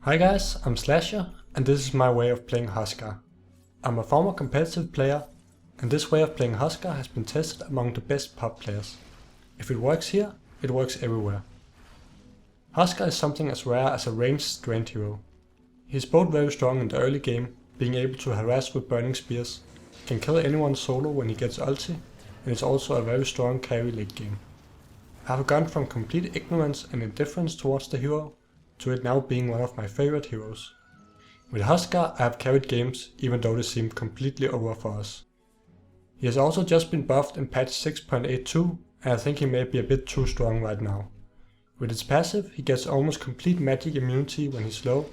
Hi guys, I'm Slahser, and this is my way of playing Huskar. I'm a former competitive player, and this way of playing Huskar has been tested among the best pub players. If it works here, it works everywhere. Huskar is something as rare as a ranged strength hero. He is both very strong in the early game, being able to harass with burning spears, can kill anyone solo when he gets ulti, and is also a very strong carry late game. I have gone from complete ignorance and indifference towards the hero, to it now being one of my favorite heroes. With Huskar I have carried games even though they seemed completely over for us. He has also just been buffed in patch 6.82 and I think he may be a bit too strong right now. With its passive he gets almost complete magic immunity when he's low,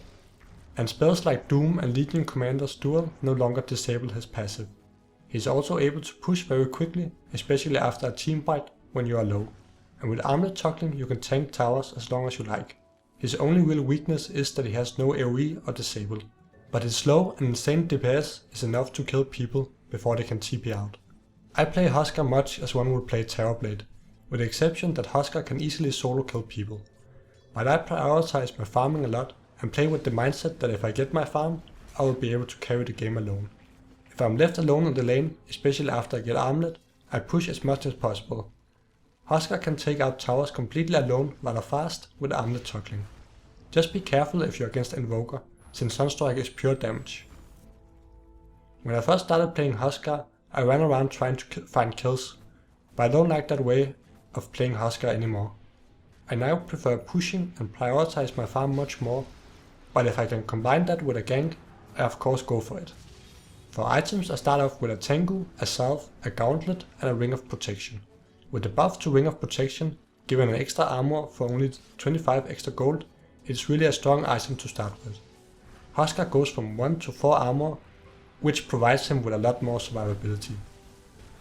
and spells like Doom and Legion Commander's Duel no longer disable his passive. He is also able to push very quickly, especially after a team fight when you are low, and with Armlet toggling you can tank towers as long as you like. His only real weakness is that he has no AoE or disable, but his slow and insane DPS is enough to kill people before they can TP out. I play Huskar much as one would play Terrorblade, with the exception that Huskar can easily solo kill people. But I prioritize my farming a lot and play with the mindset that if I get my farm, I will be able to carry the game alone. If I'm left alone in the lane, especially after I get Armlet, I push as much as possible. Huskar can take out towers completely alone rather fast with Armlet toggling. Just be careful if you're against Invoker, since Sunstrike is pure damage. When I first started playing Huskar, I ran around trying to find kills, but I don't like that way of playing Huskar anymore. I now prefer pushing and prioritize my farm much more, but if I can combine that with a gank, I of course go for it. For items I start off with a Tengu, a Salve, a Gauntlet and a Ring of Protection. With the buff to Ring of Protection, given an extra armor for only 25 extra gold, it is really a strong item to start with. Huskar goes from 1 to 4 armor, which provides him with a lot more survivability.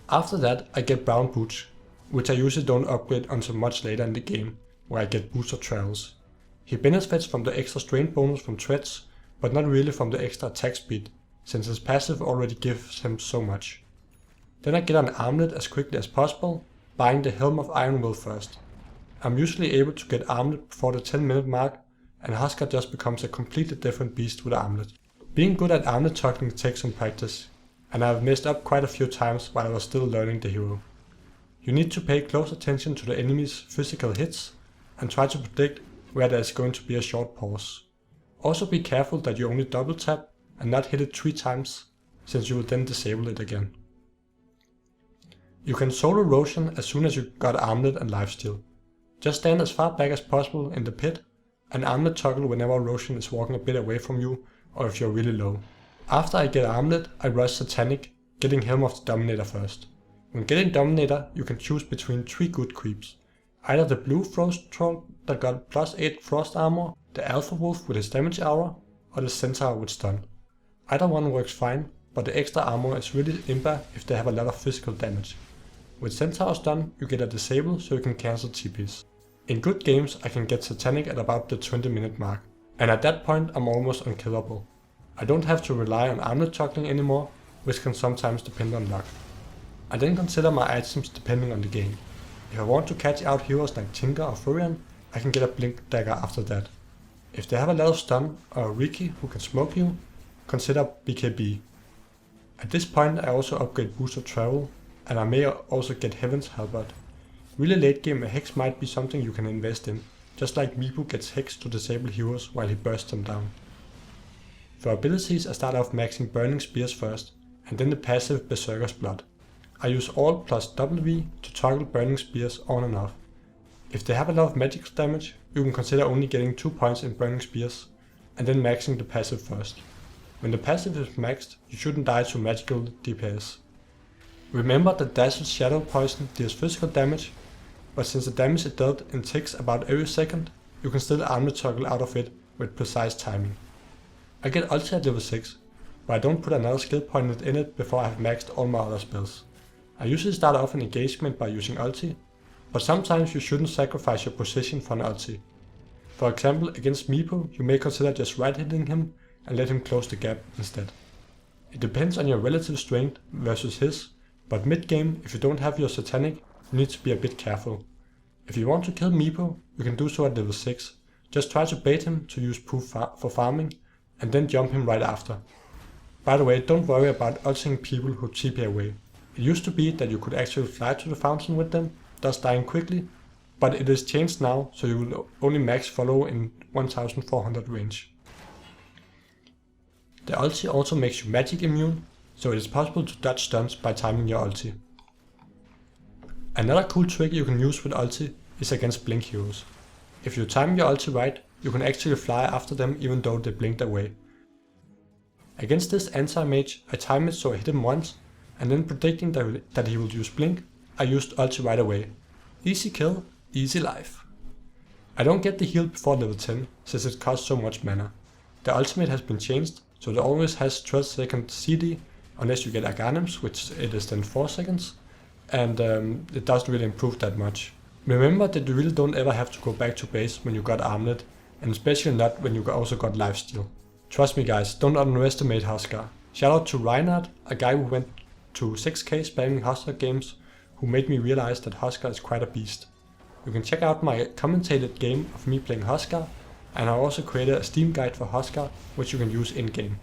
After that I get brown boots, which I usually don't upgrade until much later in the game, where I get boots or travels. He benefits from the extra strength bonus from treads, but not really from the extra attack speed, since his passive already gives him so much. Then I get an Armlet as quickly as possible, buying the Helm of Iron Will first. I'm usually able to get Armlet before the 10-minute mark, and Huskar just becomes a completely different beast with Armlet. Being good at Armlet toggling takes some practice, and I have messed up quite a few times while I was still learning the hero. You need to pay close attention to the enemy's physical hits, and try to predict where there is going to be a short pause. Also be careful that you only double tap and not hit it 3 times, since you will then disable it again. You can solo Roshan as soon as you got Armlet and lifesteal. Just stand as far back as possible in the pit, and Armlet toggle whenever Roshan is walking a bit away from you or if you're really low. After I get Armlet, I rush Satanic, getting Helm of the Dominator first. When getting Dominator, you can choose between 3 good creeps. Either the blue Frost Troll that got plus 8 Frost armor, the Alpha Wolf with his damage aura, or the Centaur with stun. Either one works fine, but the extra armor is really imba if they have a lot of physical damage. With Centaur stun, you get a disable so you can cancel TPs. In good games I can get Satanic at about the 20-minute mark, and at that point I'm almost unkillable. I don't have to rely on Armlet toggling anymore, which can sometimes depend on luck. I then consider my items depending on the game. If I want to catch out heroes like Tinker or Furion, I can get a Blink Dagger after that. If they have a lot of stun or a Riki who can smoke you, consider BKB. At this point I also upgrade Boost of Travel, and I may also get Heaven's Halberd. Really late game a Hex might be something you can invest in, just like Mipu gets Hex to disable heroes while he bursts them down. For abilities I start off maxing Burning Spears first, and then the passive Berserker's Blood. I use Alt plus W to toggle Burning Spears on and off. If they have a lot of magical damage, you can consider only getting 2 points in Burning Spears, and then maxing the passive first. When the passive is maxed, you shouldn't die to magical DPS. Remember that Dazzle's Shadow Poison deals physical damage, but since the damage is dealt in ticks about every second, you can still Armlet toggle out of it with precise timing. I get ulti at level 6, but I don't put another skill point in it before I have maxed all my other spells. I usually start off an engagement by using ulti, but sometimes you shouldn't sacrifice your position for an ulti. For example, against Mipu, you may consider just right hitting him and let him close the gap instead. It depends on your relative strength versus his, but mid game, if you don't have your Satanic, you need to be a bit careful. If you want to kill Mipu, you can do so at level 6, Just try to bait him to use proof for farming, and then jump him right after. By the way, don't worry about ulting people who TP away. It used to be that you could actually fly to the fountain with them, thus dying quickly, but it is changed now, so you will only max follow in 1400 range. The ulti also makes you magic immune, so it is possible to dodge stuns by timing your ulti. Another cool trick you can use with ulti is against blink heroes. If you time your ulti right, you can actually fly after them even though they blinked away. Against this anti-mage, I time it so I hit him once, and then predicting that he will use blink, I used ulti right away. Easy kill, easy life. I don't get the heal before level 10, since it costs so much mana. The ultimate has been changed, so it always has 12 second CD, unless you get Aghanim's, which it is then 4 seconds, and it doesn't really improve that much. Remember that you really don't ever have to go back to base when you got Armlet, and especially not when you also got lifesteal. Trust me guys, don't underestimate Huskar. Shout out to Reinhardt, a guy who went to 6k spamming Huskar games, who made me realize that Huskar is quite a beast. You can check out my commentated game of me playing Huskar, and I also created a Steam guide for Huskar, which you can use in-game.